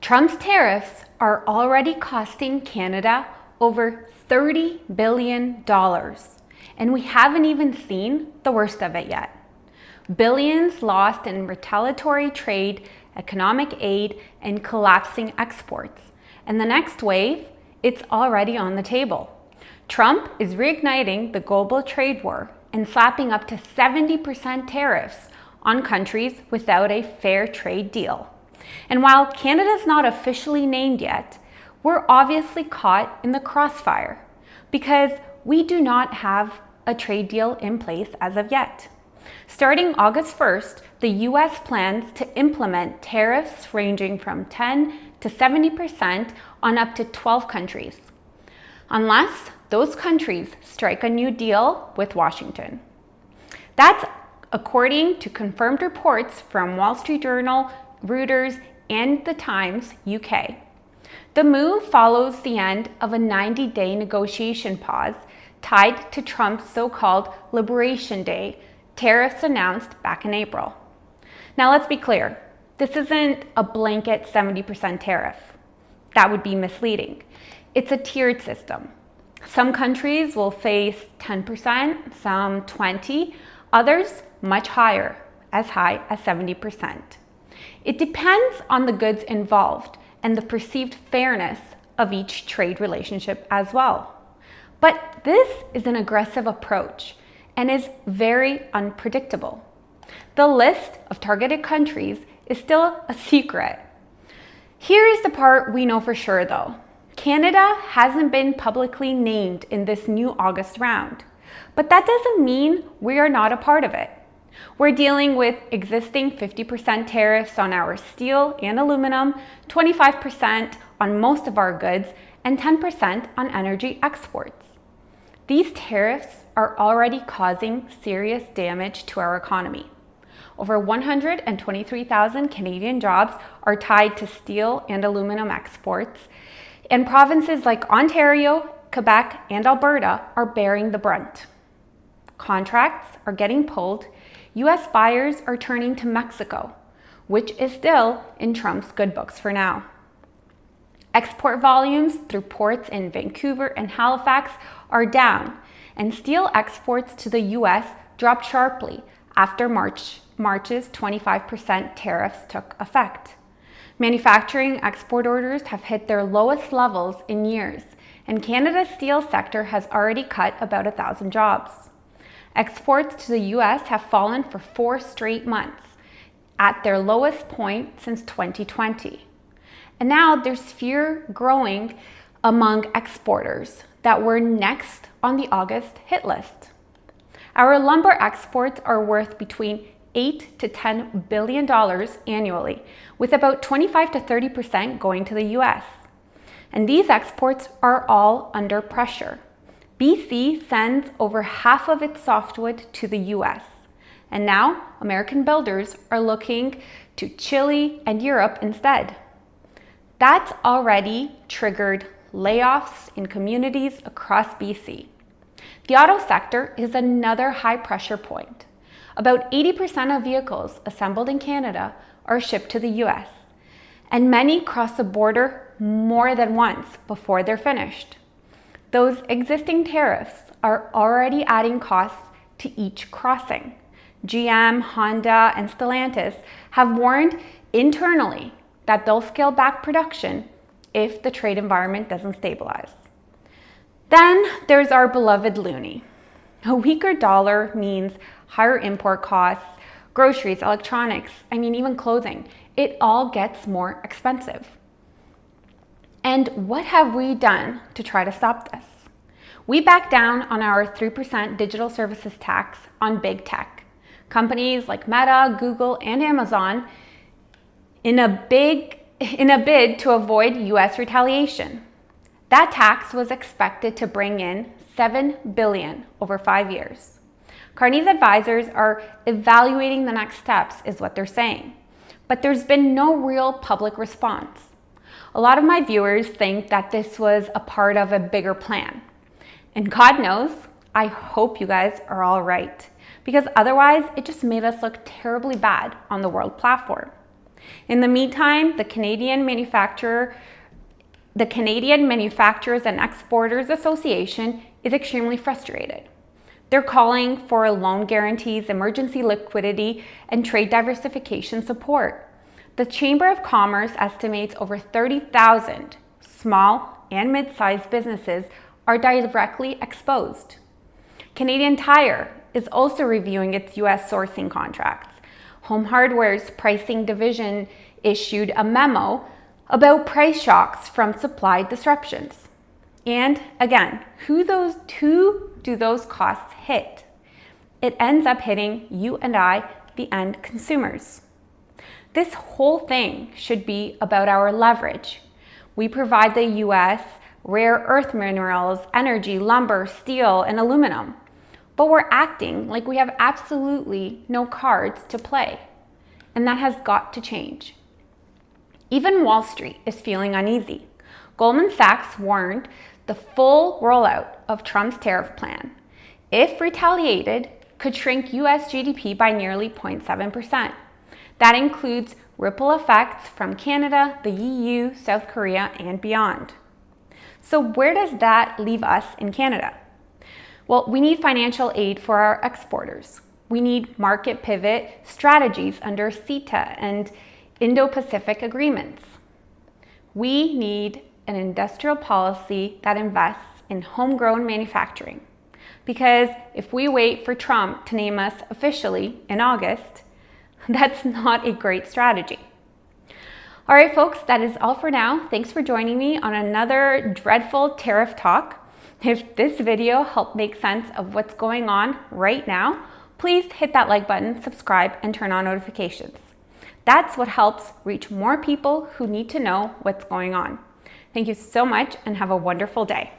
Trump's tariffs are already costing Canada over $30 billion, and we haven't even seen the worst of it yet. Billions lost in retaliatory trade, economic aid, and collapsing exports. And the next wave, it's already on the table. Trump is reigniting the global trade war and slapping up to 70% tariffs on countries without a fair trade deal. And while Canada's not officially named yet, we're obviously caught in the crossfire because we do not have a trade deal in place as of yet. Starting August 1st, the US plans to implement tariffs ranging from 10 to 70% on up to 12 countries, unless those countries strike a new deal with Washington. That's according to confirmed reports from Wall Street Journal, Reuters, and The Times UK. The move follows the end of a 90-day negotiation pause tied to Trump's so-called Liberation Day tariffs announced back in April. Now let's be clear, this isn't a blanket 70% tariff. That would be misleading. It's a tiered system. Some countries will face 10%, some 20%, others much higher, as high as 70%. It depends on the goods involved and the perceived fairness of each trade relationship as well. But this is an aggressive approach and is very unpredictable. The list of targeted countries is still a secret. Here is the part we know for sure though. Canada hasn't been publicly named in this new August round, but that doesn't mean we are not a part of it. We're dealing with existing 50% tariffs on our steel and aluminum, 25% on most of our goods, and 10% on energy exports. These tariffs are already causing serious damage to our economy. Over 123,000 Canadian jobs are tied to steel and aluminum exports, and provinces like Ontario, Quebec, and Alberta are bearing the brunt. Contracts are getting pulled. US buyers are turning to Mexico, which is still in Trump's good books for now. Export volumes through ports in Vancouver and Halifax are down, and steel exports to the US dropped sharply after March's 25% tariffs took effect. Manufacturing export orders have hit their lowest levels in years, and Canada's steel sector has already cut about 1,000 jobs. Exports to the US have fallen for 4 straight months, at their lowest point since 2020. And now there's fear growing among exporters that we're next on the August hit list. Our lumber exports are worth between $8 to $10 billion annually, with about 25 to 30% going to the US. And these exports are all under pressure. BC sends over half of its softwood to the US. And now American builders are looking to Chile and Europe instead. That's already triggered layoffs in communities across BC. The auto sector is another high pressure point. About 80% of vehicles assembled in Canada are shipped to the US, and many cross the border more than once before they're finished. Those existing tariffs are already adding costs to each crossing. GM, Honda, and Stellantis have warned internally that they'll scale back production if the trade environment doesn't stabilize. Then there's our beloved loonie. A weaker dollar means higher import costs, groceries, electronics, even clothing. It all gets more expensive. And what have we done to try to stop this? We backed down on our 3% digital services tax on big tech. Companies like Meta, Google, and Amazon in a bid to avoid US retaliation. That tax was expected to bring in $7 billion over 5 years. Carney's advisors are evaluating the next steps, is what they're saying. But there's been no real public response. A lot of my viewers think that this was a part of a bigger plan. And God knows, I hope you guys are all right, because otherwise it just made us look terribly bad on the world platform. In the meantime, the Canadian Manufacturers and Exporters Association is extremely frustrated. They're calling for loan guarantees, emergency liquidity, and trade diversification support. The Chamber of Commerce estimates over 30,000 small and mid-sized businesses are directly exposed. Canadian Tire is also reviewing its U.S. sourcing contracts. Home Hardware's pricing division issued a memo about price shocks from supply disruptions. And again, who do those costs hit? It ends up hitting you and I, the end consumers. This whole thing should be about our leverage. We provide the U.S. rare earth minerals, energy, lumber, steel, and aluminum. But we're acting like we have absolutely no cards to play. And that has got to change. Even Wall Street is feeling uneasy. Goldman Sachs warned the full rollout of Trump's tariff plan, if retaliated, could shrink U.S. GDP by nearly 0.7%. That includes ripple effects from Canada, the EU, South Korea, and beyond. So where does that leave us in Canada? Well, we need financial aid for our exporters. We need market pivot strategies under CETA and Indo-Pacific agreements. We need an industrial policy that invests in homegrown manufacturing. Because if we wait for Trump to name us officially in August, that's not a great strategy. All right, folks, that is all for now. Thanks for joining me on another dreadful tariff talk. If this video helped make sense of what's going on right now, please hit that like button, subscribe, and turn on notifications. That's what helps reach more people who need to know what's going on. Thank you so much and have a wonderful day.